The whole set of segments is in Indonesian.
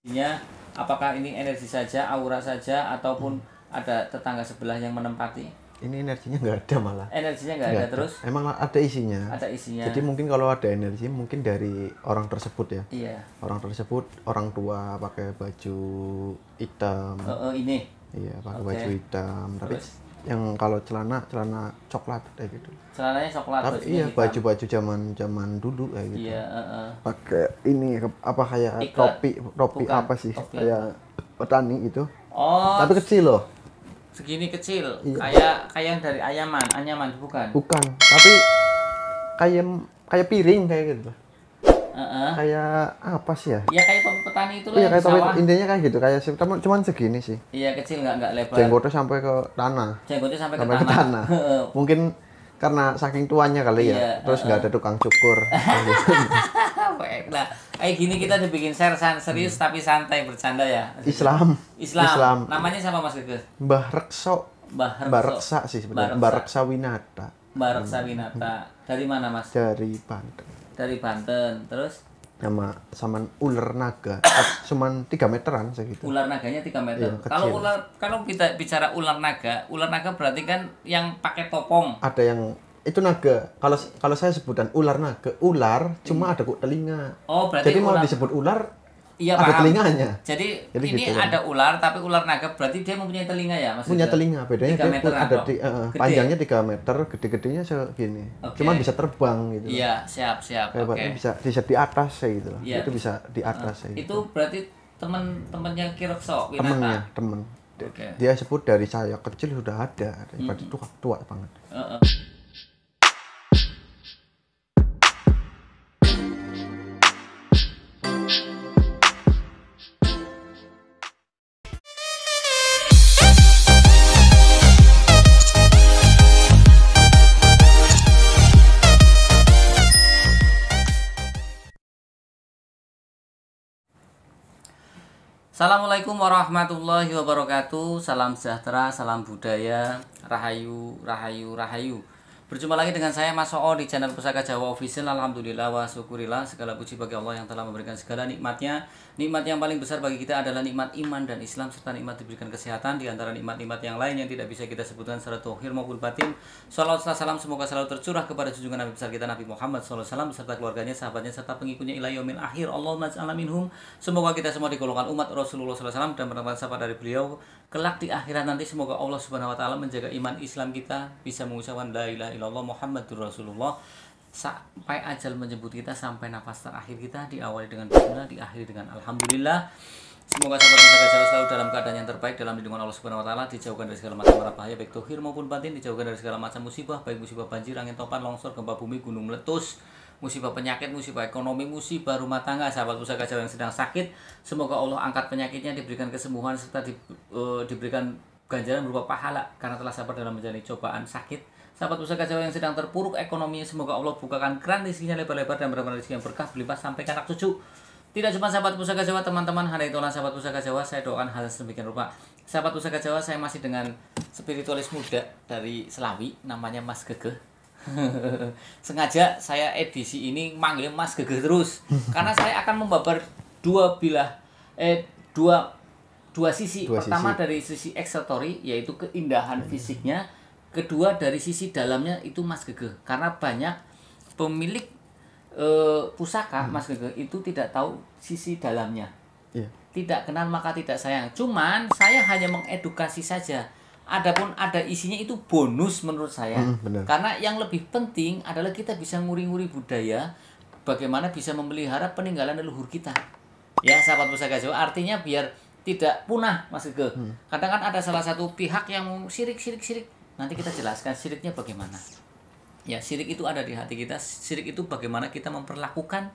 Nya apakah ini energi saja, aura saja, ataupun ada tetangga sebelah yang menempati? Ini energinya nggak ada malah. Energinya nggak ada, terus? Emang ada isinya. Ada isinya. Jadi mungkin kalau ada energi mungkin dari orang tersebut ya. Iya. Orang tersebut orang tua pakai baju hitam. Ini. Iya, pakai baju hitam. Tapi yang kalau celana coklat kayak gitu. Celananya coklat. Tapi iya hitam. Baju-baju zaman dulu kayak gitu. Iya. Pakai ini apa kayak topi apa sih? Kayak petani itu. Oh. Tapi kecil loh. Segini kecil, iya. kayak yang dari anyaman bukan? Bukan, tapi kayak piring kayak gitu. Kayak apa sih ya? Iya kayak topi petani itu loh. Iya kayak topi, intinya kayak gitu, kayak cuman segini sih. Iya kecil nggak lebar. Jenggotnya sampai ke tanah. Jenggotnya sampai ke tanah. Mungkin karena saking tuanya kali ya, terus nggak ada tukang cukur. Nah, kayak gini kita dibikin share serius tapi santai bercanda ya. Islam. Namanya siapa Mas Gege? Mbah Rekso. Mbah Reksa sih sebenarnya. Mbah Reksa Winata. Mbah Reksa Winata. Dari mana Mas? Dari Banten. Dari Banten. Terus? Sama ular naga. Cuman 3 meteran segitu. Ular naganya 3 meter. Iya, kalau kita bicara ular naga berarti kan yang pakai topong. Ada yang itu naga. Kalau saya sebutan ular naga, cuma ada telinga. Oh, berarti jadi mau disebut ular, iya, ada paham. telinganya. Jadi ini gitu, ada ular, tapi ular naga berarti dia mempunyai telinga ya, Mas? Punya telinga, bedanya dia ada panjangnya 3 meter, gede-gedenya segini. Cuma bisa terbang gitu. Iya, siap. Oke. Bisa di atas kayak gitu loh. Ya. Itu bisa di atas kayak gitu. Itu berarti temennya Ki Rekso Winata. Temen. Dia sebut dari saya kecil sudah ada, daripada tua banget. Assalamualaikum warahmatullahi wabarakatuh. Salam sejahtera, salam budaya, rahayu. Berjumpa lagi dengan saya Mas Oo di channel Pusaka Jawa Official. Alhamdulillah wa syukurillah, segala puji bagi Allah yang telah memberikan segala nikmatnya. Nikmat yang paling besar bagi kita adalah nikmat iman dan Islam, serta nikmat diberikan kesehatan. Di antara nikmat-nikmat yang lain yang tidak bisa kita sebutkan secara zahir maupun batin. Shalawat serta salam semoga selalu tercurah kepada junjungan Nabi besar kita Nabi Muhammad SAW beserta keluarganya, sahabatnya, serta pengikutnya ila yaumil akhir. Allahumma ja'alna minhum. Semoga kita semua digolongkan umat Rasulullah SAW dan mendapat syafaat dari beliau kelak di akhirat nanti. Semoga Allah Subhanahu wa taala menjaga iman Islam kita, bisa mengucapkan la ilaha illallah Muhammadur Rasulullah sampai ajal menjemput kita, sampai nafas terakhir kita, diawali dengan bismillah, diakhiri dengan alhamdulillah. Semoga sahabat Pusaka Jawa selalu dalam keadaan yang terbaik dalam lindungan Allah Subhanahu wa taala, dijauhkan dari segala macam mara bahaya baik zahir maupun batin, dijauhkan dari segala macam musibah, baik musibah banjir, angin topan, longsor, gempa bumi, gunung meletus, musibah penyakit, musibah ekonomi, musibah rumah tangga. Sahabat Pusaka Jawa yang sedang sakit, semoga Allah angkat penyakitnya, diberikan kesembuhan, serta diberikan ganjaran berupa pahala karena telah sabar dalam menjalani cobaan sakit. Sahabat Pusaka Jawa yang sedang terpuruk ekonominya, semoga Allah bukakan keran rezekinya lebar-lebar dan berikan rezeki yang berkah berlimpah sampai ke anak cucu. Tidak cuma sahabat Pusaka Jawa, teman-teman handai tolan sahabat Pusaka Jawa, saya doakan hal sedemikian rupa. Sahabat Pusaka Jawa, saya masih dengan spiritualis muda dari Selawi, namanya Mas Gege. Sengaja saya edisi ini manggil Mas Gege terus karena saya akan membabar dua sisi. Pertama dari sisi eksterior, yaitu keindahan fisiknya. Kedua dari sisi dalamnya, itu Mas Gege. Karena banyak pemilik pusaka Mas Gege itu tidak tahu sisi dalamnya. Tidak kenal maka tidak sayang. Cuman saya hanya mengedukasi saja. Adapun ada isinya itu bonus menurut saya. Karena yang lebih penting adalah kita bisa nguri-nguri budaya, bagaimana bisa memelihara peninggalan leluhur kita. Ya sahabat Pusaka Jawa, artinya biar tidak punah Mas Gege. Kadang kan ada salah satu pihak yang mau sirik. Nanti kita jelaskan siriknya bagaimana. Ya, sirik itu ada di hati kita. Sirik itu bagaimana kita memperlakukan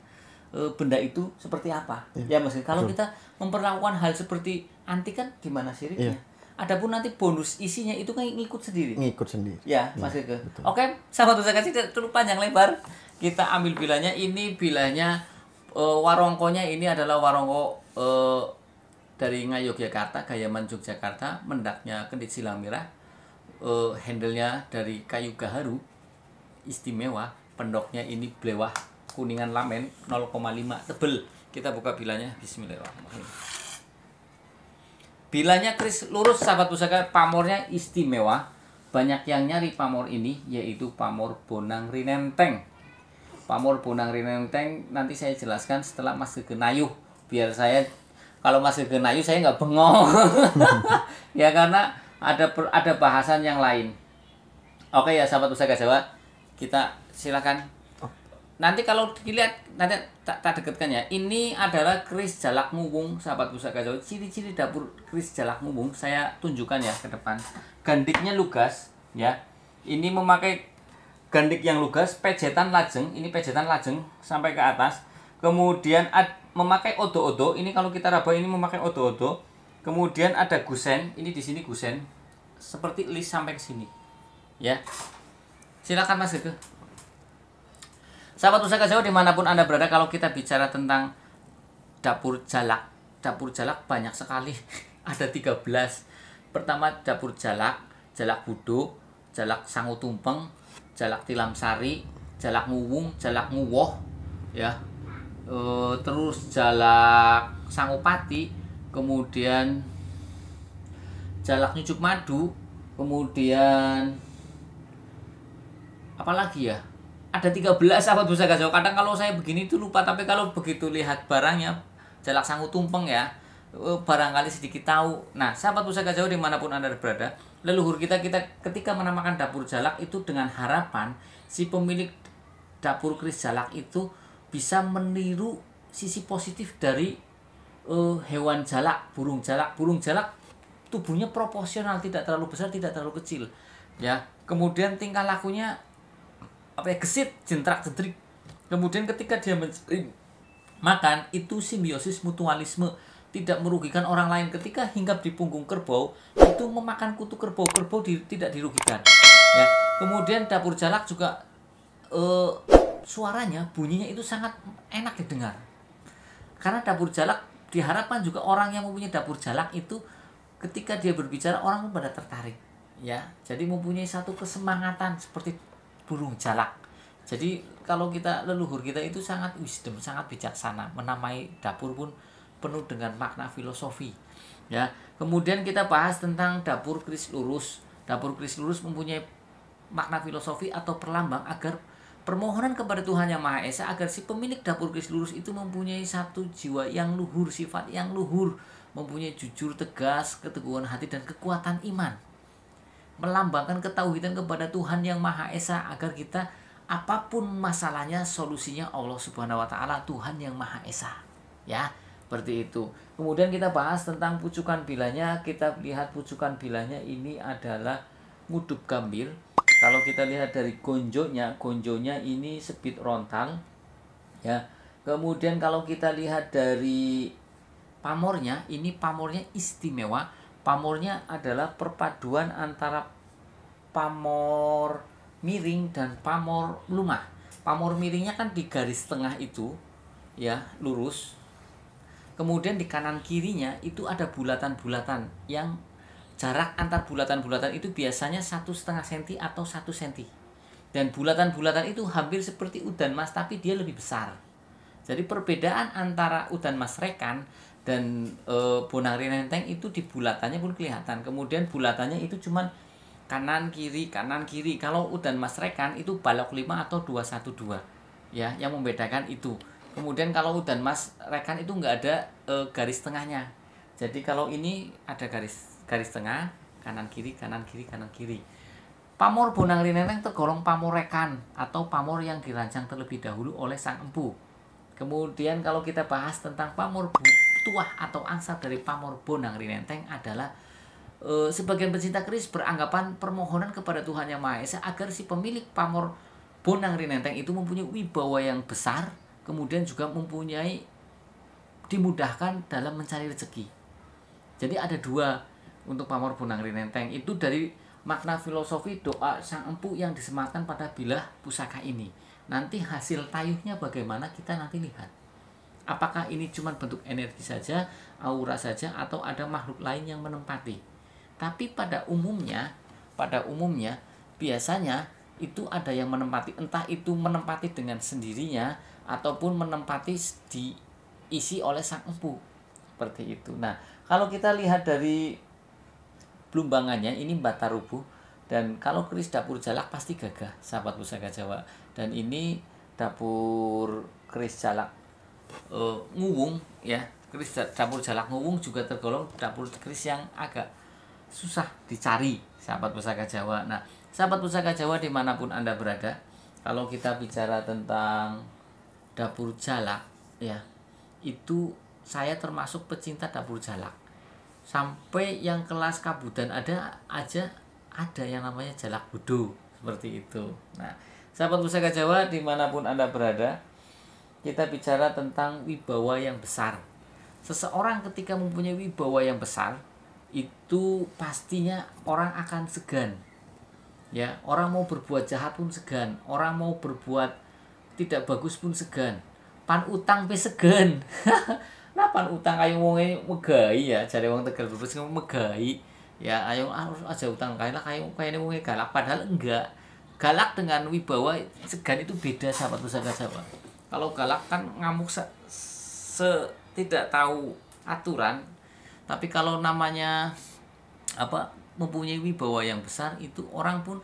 benda itu seperti apa. Ya Mas Gege, kalau kita memperlakukan hal seperti antik kan gimana siriknya? Adapun nanti bonus isinya itu kan ngikut sendiri. Ya, Mas Gege. Oke, sahabat Pusaka tidak terlalu panjang lebar. Kita ambil bilanya. Ini bilanya warongkonya ini adalah warongko dari Ngayogyakarta, Gayaman Yogyakarta, mendaknya kendit silang merah. Handle-nya dari kayu gaharu istimewa, pendoknya ini blewah kuningan lamen 0,5 tebel. Kita buka bilanya. Bismillahirrahmanirrahim. Bilanya kris lurus sahabat pusaka, pamornya istimewa. Banyak yang nyari pamor ini, yaitu pamor Bonang Rinenteng. Pamor Bonang Rinenteng nanti saya jelaskan setelah Mas Gege Nayuh. Biar saya, kalau Mas Gege Nayuh saya nggak bengong. Ya karena ada bahasan yang lain. Oke ya sahabat pusaka Jawa, kita silakan. Nanti kalau dilihat, nanti tak dekatkan ya. Ini adalah keris jalak muwung sahabat pusaka Jawa. Ciri-ciri dapur keris jalak muwung saya tunjukkan ya ke depan. Gandiknya lugas ya. Ini memakai gandik yang lugas, pejetan lajeng. Ini pejetan lajeng sampai ke atas. Kemudian memakai odo-odo. Ini kalau kita raba ini memakai odo-odo. Kemudian ada gusen. Ini di sini gusen. Seperti list sampai ke sini. Ya. Silakan Mas Gege. Sahabat pusaka Jawa dimanapun Anda berada, kalau kita bicara tentang dapur jalak banyak sekali. Ada 13. Pertama dapur jalak buduk, jalak sangu tumpeng, jalak tilam sari, jalak muwung, jalak nguwoh, ya. Terus jalak sangupati, kemudian jalak nyucuk madu, kemudian apalagi ya? Ada 13 sahabat pusaka Jawa. Kadang kalau saya begini itu lupa, tapi kalau begitu lihat barangnya, jalak sangu tumpeng ya, barangkali sedikit tahu. Nah, sahabat pusaka Jawa dimanapun Anda berada, leluhur kita ketika menamakan dapur jalak itu dengan harapan si pemilik dapur keris jalak itu bisa meniru sisi positif dari hewan jalak, burung jalak. Burung jalak tubuhnya proporsional, tidak terlalu besar, tidak terlalu kecil. Ya, kemudian tingkah lakunya gesit, jentrak-jentrik. Kemudian ketika dia makan itu simbiosis mutualisme, tidak merugikan orang lain. Ketika hinggap di punggung kerbau itu memakan kutu kerbau, tidak dirugikan. Ya. Kemudian dapur jalak juga suaranya, bunyinya itu sangat enak didengar. Karena dapur jalak diharapkan juga orang yang mempunyai dapur jalak itu ketika dia berbicara orang pun pada tertarik. Ya, jadi mempunyai satu kesemangatan seperti burung jalak. Jadi kalau kita leluhur kita itu sangat wisdom, sangat bijaksana, menamai dapur pun penuh dengan makna filosofi. Ya. Kemudian kita bahas tentang dapur keris lurus. Dapur keris lurus mempunyai makna filosofi atau perlambang agar permohonan kepada Tuhan Yang Maha Esa agar si pemilik dapur keris lurus itu mempunyai satu jiwa yang luhur, sifat yang luhur, mempunyai jujur, tegas, keteguhan hati dan kekuatan iman. Melambangkan ketauhidan kepada Tuhan Yang Maha Esa agar kita apapun masalahnya solusinya Allah Subhanahu wa taala, Tuhan Yang Maha Esa. Ya, seperti itu. Kemudian kita bahas tentang pucukan bilanya. Kita lihat pucukan bilanya ini adalah ngudup gambir. Kalau kita lihat dari gonjonya ini sepit rontal. Ya. Kemudian kalau kita lihat dari pamornya, ini pamornya istimewa. Pamornya adalah perpaduan antara pamor miring dan pamor lumah. Pamor miringnya kan di garis tengah itu, ya, lurus. Kemudian di kanan kirinya itu ada bulatan-bulatan yang jarak antar bulatan-bulatan itu biasanya 1,5 cm atau 1 cm. Dan bulatan-bulatan itu hampir seperti udan mas, tapi dia lebih besar. Jadi perbedaan antara udan mas rekan dan Bonang Rinenteng itu di bulatannya pun kelihatan. Kemudian bulatannya itu cuman kanan kiri. Kalau udan mas rekan itu balok 5 atau 212. Ya, yang membedakan itu. Kemudian kalau udan mas rekan itu nggak ada garis tengahnya. Jadi kalau ini ada garis tengah, kanan kiri. Pamor Bonang Rinenteng tergolong pamor rekan atau pamor yang dirancang terlebih dahulu oleh sang empu. Kemudian kalau kita bahas tentang pamor tuah atau angsa dari pamor Bonang Rinenteng adalah sebagian pecinta keris beranggapan permohonan kepada Tuhan Yang Maha Esa agar si pemilik pamor Bonang Rinenteng itu mempunyai wibawa yang besar, kemudian juga mempunyai dimudahkan dalam mencari rezeki. Jadi ada 2 untuk pamor Bonang Rinenteng. Itu dari makna filosofi doa sang empu yang disematkan pada bilah pusaka ini. Nanti hasil tayuhnya bagaimana kita nanti lihat. Apakah ini cuma bentuk energi saja, aura saja, atau ada makhluk lain yang menempati. Tapi pada umumnya biasanya itu ada yang menempati, entah itu menempati dengan sendirinya ataupun menempati diisi oleh sang empu. Seperti itu. Nah, kalau kita lihat dari belumbangannya ini bata rubuh, dan kalau keris dapur jalak pasti gagah, sahabat Pusaka Jawa. Dan ini dapur keris jalak nguwung ya. Keris dapur jalak nguwung juga tergolong dapur keris yang agak susah dicari, sahabat Pusaka Jawa. Nah, sahabat Pusaka Jawa dimanapun Anda berada, kalau kita bicara tentang dapur jalak ya, itu saya termasuk pecinta dapur jalak. Sampai yang kelas kabudan ada yang namanya jalak budo, seperti itu. Nah, sahabat Pusaka Jawa dimanapun Anda berada, kita bicara tentang wibawa yang besar. Seseorang ketika mempunyai wibawa yang besar, itu pastinya orang akan segan. Ya, orang mau berbuat jahat pun segan, orang mau berbuat tidak bagus pun segan. Pan utang pe segan. Nah, pan utang kayak wong megai ya, jare wong Tegal Brebes megai. Ya, ayo harus aja utang kayak kayaknya wong galak, padahal enggak. Galak dengan wibawa segan itu beda, sahabat Pusaka Jawa. Kalau galak kan ngamuk tidak tahu aturan. Tapi kalau namanya mempunyai wibawa yang besar, itu orang pun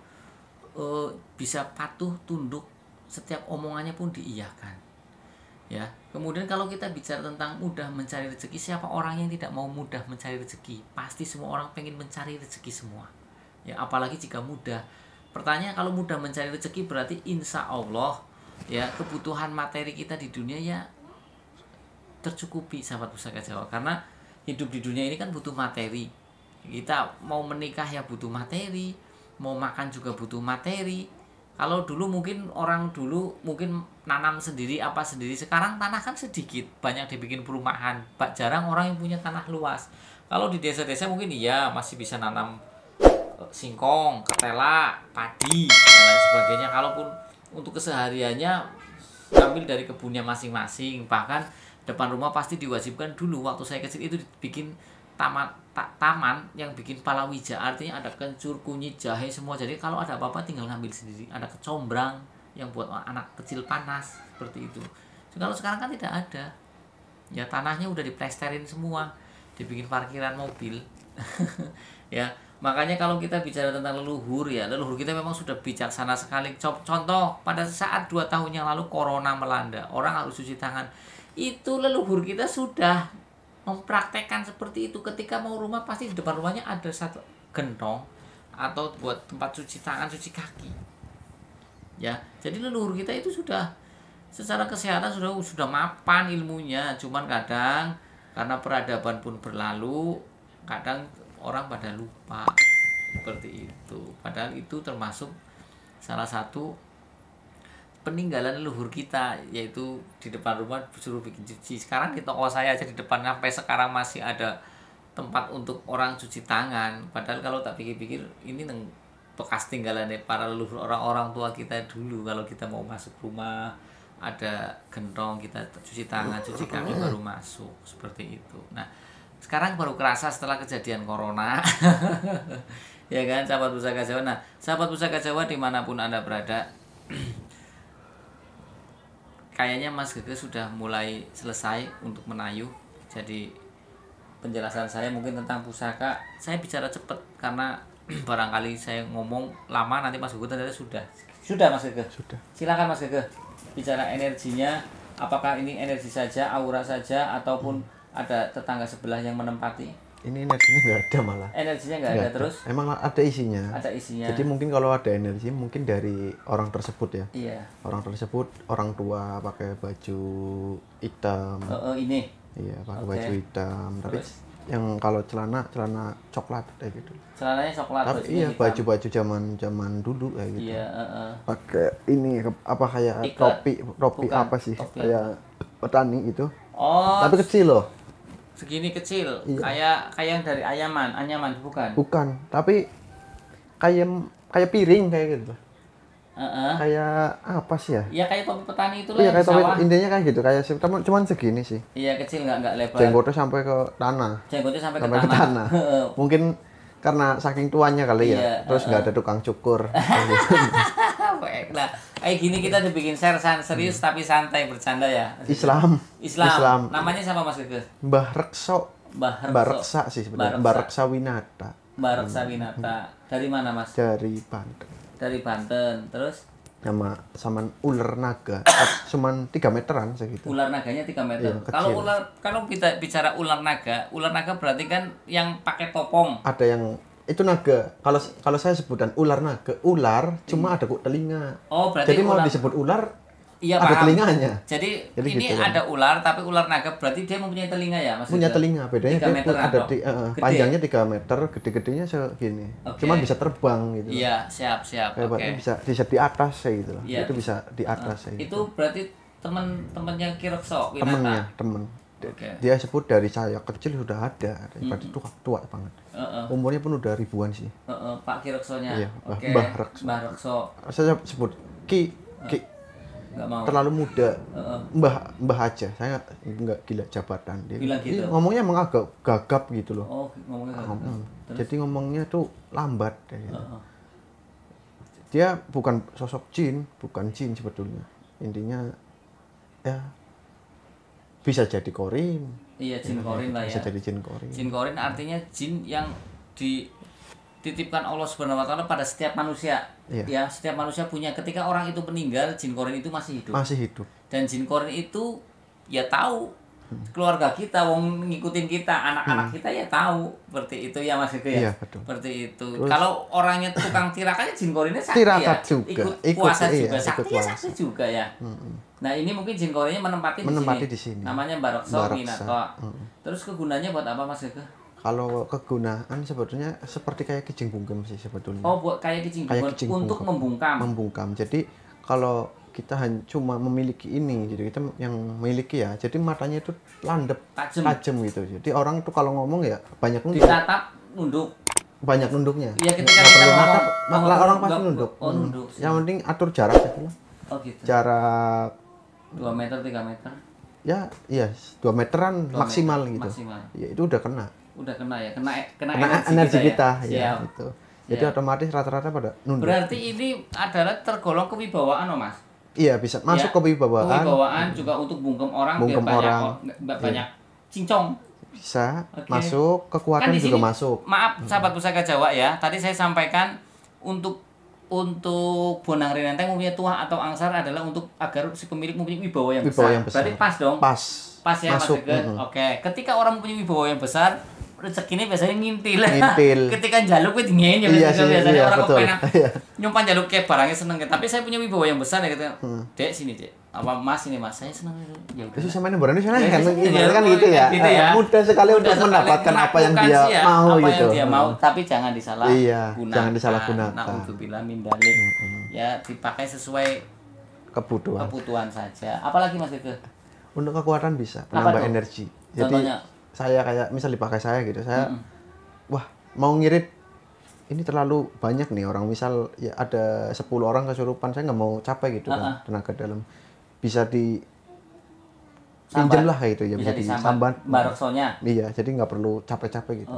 bisa patuh tunduk, setiap omongannya pun diiyakan. Ya, kemudian kalau kita bicara tentang mudah mencari rezeki, siapa orang yang tidak mau mudah mencari rezeki? Pasti semua orang pengen mencari rezeki semua. Ya, apalagi jika mudah. Pertanyaan, kalau mudah mencari rezeki berarti insya Allah ya kebutuhan materi kita di dunia ya tercukupi, sahabat Pusaka Jawa. Karena hidup di dunia ini kan butuh materi. Kita mau menikah ya butuh materi, mau makan juga butuh materi. Kalau dulu mungkin orang dulu mungkin nanam sendiri apa sendiri, sekarang tanah kan sedikit, banyak dibikin perumahan. Jarang orang yang punya tanah luas. Kalau di desa-desa mungkin iya masih bisa nanam singkong, ketela, padi dan lain sebagainya. Kalaupun untuk kesehariannya ngambil dari kebunnya masing-masing. Bahkan depan rumah pasti diwajibkan dulu waktu saya kecil itu bikin taman yang bikin palawija, artinya ada kencur, kunyit, jahe semua. Jadi kalau ada apa-apa tinggal ngambil sendiri. Ada kecombrang yang buat anak kecil panas, seperti itu. Kalau sekarang kan tidak ada. Ya, tanahnya udah diplesterin semua, dibikin parkiran mobil. Ya, makanya kalau kita bicara tentang leluhur ya, leluhur kita memang sudah bijaksana sekali. Contoh, pada saat 2 tahun yang lalu corona melanda, orang harus cuci tangan. Itu leluhur kita sudah mempraktekkan seperti itu. Ketika mau rumah pasti di depan rumahnya ada satu gentong atau buat tempat cuci tangan, cuci kaki. Ya, jadi leluhur kita itu sudah secara kesehatan sudah mapan ilmunya. Cuman kadang karena peradaban pun berlalu, kadang orang pada lupa seperti itu. Padahal itu termasuk salah satu peninggalan leluhur kita, yaitu di depan rumah disuruh bikin cuci. Sekarang di toko saya aja di depan sampai sekarang masih ada tempat untuk orang cuci tangan. Padahal kalau tak pikir-pikir ini bekas tinggalan para leluhur orang-orang tua kita dulu. Kalau kita mau masuk rumah ada gentong, kita cuci tangan, cuci kaki baru masuk, seperti itu. Nah, sekarang baru kerasa setelah kejadian corona. Ya kan, sahabat Pusaka Jawa. Nah, sahabat Pusaka Jawa dimanapun Anda berada, kayaknya Mas Gege sudah mulai selesai untuk menayuh. Jadi penjelasan saya mungkin tentang pusaka, saya bicara cepat karena barangkali saya ngomong lama nanti Mas Gege ternyata sudah Mas Gege. Sudah. Silakan Mas Gege bicara energinya, apakah ini energi saja, aura saja, ataupun ada tetangga sebelah yang menempati? Ini energinya nggak ada malah. Energinya nggak ada terus? Emang ada isinya. Ada isinya. Jadi mungkin kalau ada energi mungkin dari orang tersebut ya. Iya. Orang tersebut, orang tua pakai baju hitam. Ini. Iya, pakai baju hitam. Terus? Tapi yang kalau celana coklat kayak gitu. Celananya coklat. Tapi iya baju-baju zaman dulu kayak gitu. Iya. Pakai ini apa kayak topi bukan, apa sih? Topi. Kayak petani itu. Oh. Tapi kecil loh. Segini kecil, iya. kayak yang dari anyaman bukan? Bukan, tapi kayak piring kayak gitu. Kayak apa sih ya? Iya, kayak topi petani itu lah. Iya, kayak topi, intinya kayak gitu, kayak cuman segini sih. Iya, kecil nggak lebar. Jenggotnya sampai ke tanah. Sampai ke tanah. Mungkin karena saking tuanya kali ya, terus nggak ada tukang cukur. Nah, kayak gini kita dibikin share serius tapi santai bercanda ya. Islam. Namanya siapa Mas Gege? Mbah Rekso. Mbah Reksa sih sebenarnya. Mbah Reksa Winata. Mbah Reksa Winata. Dari mana Mas? Dari Banten. Dari Banten. Terus sama ular naga. Cuman 3 meteran segitu. Ular naganya 3 meter. Iya, kalau kita bicara ular naga berarti kan yang pakai topong. Ada yang itu naga. Kalau saya sebutan ular naga, ular cuma ada telinga. Oh, berarti jadi mau disebut ular, iya, ada paham. telinganya. Jadi ini gitu, ada ular, tapi ular naga berarti dia mempunyai telinga ya, Mas? Punya telinga, bedanya dia ada di panjangnya 3 meter, gede-gedenya segini. Cuma bisa terbang gitu. Iya, siap. Oke. Bisa di atas kayak gitu loh. Iya. Itu bisa di atas kayak itu gitu. berarti temennya Ki Rekso Winata. Temen. Dia sebut dari saya kecil sudah ada, berarti tua banget. Umurnya pun udah ribuan sih. Pak Ki Reksonya. Iya, Mbah Rekso. Saya sebut Ki. Nggak mau. Terlalu muda. Mbah aja. Saya nggak gila jabatan. Dia bilang gitu. Ngomongnya emang agak gagap gitu loh. Oh, ngomongnya gagap. Jadi ngomongnya tuh lambat gitu. Dia bukan sosok jin sebetulnya. Intinya ya bisa jadi korin. Iya, jin korin lah ya. Bisa jadi jin korin. Jin korin artinya jin yang dititipkan Allah Subhanahu wa taala pada setiap manusia. Iya. Ya, setiap manusia punya. Ketika orang itu meninggal, jin korin itu masih hidup. Masih hidup. Dan jin korin itu ya tahu keluarga kita, wong ngikutin kita, anak-anak kita ya tahu. Seperti itu ya Mas Gege ya. Iya, betul. Seperti itu. Terus, kalau orangnya tukang tirakannya jin korinnya sakti tirakat ya. juga. Ikut puasa juga. Iya, Sakti ya sakti juga ya. Nah, ini mungkin jin korinnya menempati di sini. Namanya Mbah Rekso Winata. Terus kegunaannya buat apa Mas Gege? Kalau kegunaan sebetulnya seperti kayak kijing bungkem sih sebetulnya. Oh, buat kayak kijing bungkem untuk membungkam. Membungkam. Jadi kalau kita cuma memiliki ini, jadi kita yang memiliki ya. Jadi matanya itu landep, tajam gitu. Jadi orang tuh kalau ngomong ya banyak nunduk. Ditatap nunduk. Banyak nunduknya. Iya, ketika kita natap, orang pasti nunduk. Oh, nunduk. Yang penting atur jarak gitu lah. Oh, gitu. Jarak 2 meter, 3 meter. Ya, iya, 2 meteran 2 maksimal meter, gitu. Maksimal. Ya itu udah kena. Udah kena ya, kena energi kita ya. Ya, itu. Jadi otomatis rata-rata pada nunduk. Berarti ini adalah tergolong kewibawaan, oh Mas? Iya, bisa masuk kewibawaan. Kewibawaan juga untuk bungkem orang biar banyak cincong. Bisa masuk, kekuatan kan juga masuk. Maaf sahabat pusaka Jawa ya, tadi saya sampaikan untuk Bonang Rinenteng mempunyai tuah atau angsar adalah untuk agar si pemilik mempunyai wibawa yang besar. Berarti pas dong. Pas ya masuk. Mas Gege. Oke, ketika orang mempunyyi wibawa yang besar, rezekinya biasanya ngintil. Ketika jaluk itu dingin ya biasanya orang kepenak nyumpan jaluk kayak barangnya seneng. Tapi saya punya wibawa yang besar ya gitu. Dek sini Dek. Apa Mas ini Mas, saya seneng ya udah. Itu sama ini berani sana kan gitu ya. Mudah sekali untuk mendapatkan apa yang dia mau gitu. Yang dia mau, tapi jangan disalahgunakan. Iya, jangan disalahgunakan. Na'udzubillah min dzalik. Ya dipakai sesuai kebutuhan saja. Apalagi Mas itu? Untuk kekuatan bisa, menambah energi. Jadi contohnya? Saya kayak misal dipakai saya gitu, saya wah mau ngirit ini terlalu banyak nih orang, misal ya ada 10 orang kesurupan, saya nggak mau capek gitu kan tenaga dalam, bisa di pinjam lah kayak gitu ya, bisa disambat Mbah Reksonya. Iya, jadi nggak perlu capek-capek gitu.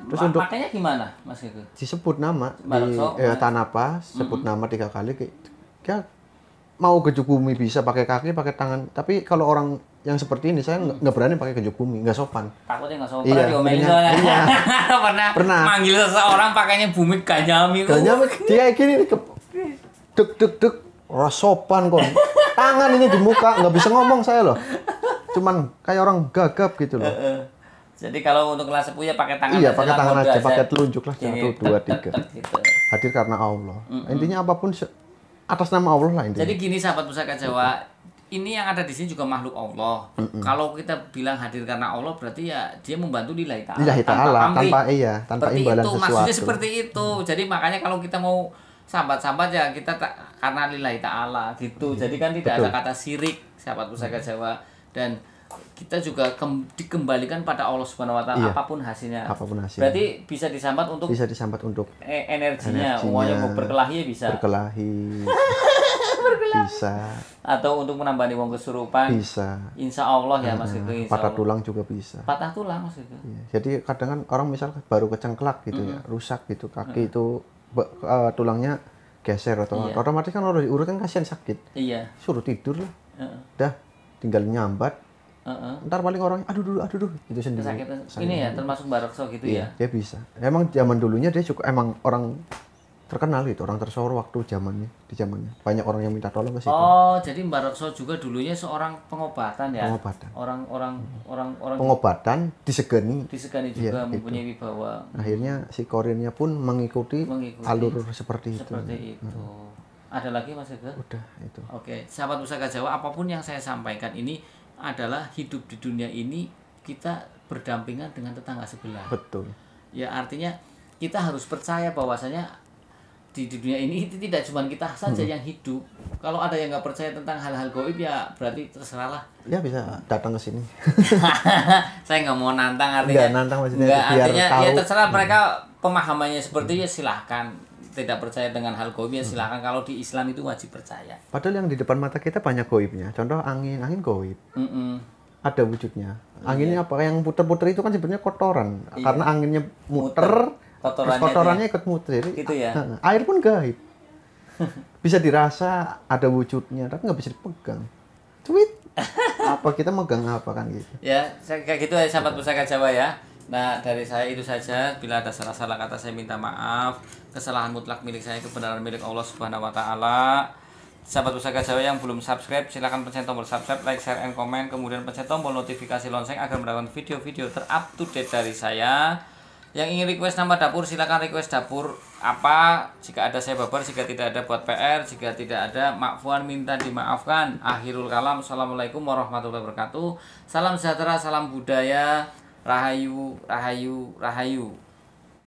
Terus untuk makanya gimana Mas itu? Disebut nama di Tanapa, sebut nama 3 kali kayak mau kejuk bumi bisa pakai kaki, pakai tangan. Tapi kalau orang yang seperti ini saya nggak berani pakai kejuk bumi, nggak sopan. Takutnya nggak sopan. Iya, diomelin soalnya. Iya. pernah manggil seseorang pakainya bumi ganyami. Ganyami dia kayak gini dek sopan kok. Tangan ini di muka, nggak bisa ngomong saya loh. Cuman kayak orang gagap gitu loh. Jadi kalau untuk kelas sepuh ya pakai tangan. Iya, pakai tangan aja, pakai telunjuk lah 1, 2, 3. Hadir karena Allah. Intinya apapun atas nama Allah lah intinya. Jadi gini sahabat pusaka Jawa, ini yang ada di sini juga makhluk Allah. Kalau kita bilang hadir karena Allah berarti ya dia membantu lillahi ta'ala. Tanpa imbalan sesuatu. Maksudnya seperti itu. Jadi makanya kalau kita mau sambat-sambat ya kita karena lillahi ta'ala gitu. Jadi kan tidak ada kata syirik sahabat pusaka Jawa, dan kita juga dikembalikan pada Allah Subhanahu wa taala apapun hasilnya. Berarti bisa disambat untuk energinya. Uangnya mau berkelahi ya bisa. Berkelahi. Bisa. Atau untuk menambah wong kesurupan. Bisa. Insya Allah ya Mas Gege. Patah tulang juga bisa. Patah tulang Mas Gege. Iya. Jadi kadang kan orang misal baru kecengklak gitu ya, rusak gitu kaki itu tulangnya geser atau otomatis kan orang diurut kan kasihan sakit. Iya. Suruh tidur lah. Dah tinggal nyambat. Ntar paling orangnya aduh itu sendiri. Ini ya termasuk barokso gitu ya. Dia bisa. Emang zaman dulunya dia juga emang orang terkenal gitu, orang tersohor waktu zamannya, di zamannya. Banyak orang yang minta tolong ke situ. Oh, jadi Mbak Rokso juga dulunya seorang pengobatan ya. Pengobatan. Orang Pengobatan disegani juga mempunyai wibawa. Akhirnya si Korinnya pun mengikuti alur seperti itu. Ada lagi Mas Ega? Udah itu. Oke, sahabat Pusaka Jawa, apapun yang saya sampaikan ini adalah hidup di dunia ini kita berdampingan dengan tetangga sebelah. Betul. Ya artinya kita harus percaya bahwasanya di dunia ini tidak cuma kita saja yang hidup. Kalau ada yang nggak percaya tentang hal-hal gaib ya berarti terserahlah. Ya bisa datang ke sini. Saya nggak mau nantang artinya. Nggak nantang maksudnya. Nggak, biar artinya tahu. Ya terserah mereka pemahamannya seperti ya silahkan. Tidak percaya dengan hal gaib ya silahkan. Kalau di Islam itu wajib percaya. Padahal yang di depan mata kita banyak gaibnya. Contoh angin gaib. Ada wujudnya. Anginnya apa yang puter-puter itu kan sebenarnya kotoran. Karena anginnya muter. Kotorannya ikut muter. Gitu ya. Air pun gaib. Bisa dirasa, ada wujudnya, tapi nggak bisa dipegang. Tweet. Apa kita megang apa kan gitu. Ya, kayak gitu ya sahabat Pusaka Jawa ya. Nah, dari saya itu saja. Bila ada salah-salah kata saya minta maaf. Kesalahan mutlak milik saya, kebenaran milik Allah Subhanahu wa taala. Sahabat Pusaka Jawa yang belum subscribe, silakan pencet tombol subscribe, like, share, and comment. Kemudian pencet tombol notifikasi lonceng agar mendapatkan video-video ter-up-to-date dari saya. Yang ingin request nama dapur silakan request dapur apa. Jika ada saya babar, jika tidak ada buat PR, jika tidak ada makfuan minta dimaafkan. Akhirul kalam. Assalamualaikum warahmatullahi wabarakatuh. Salam sejahtera, salam budaya. Rahayu, rahayu, rahayu.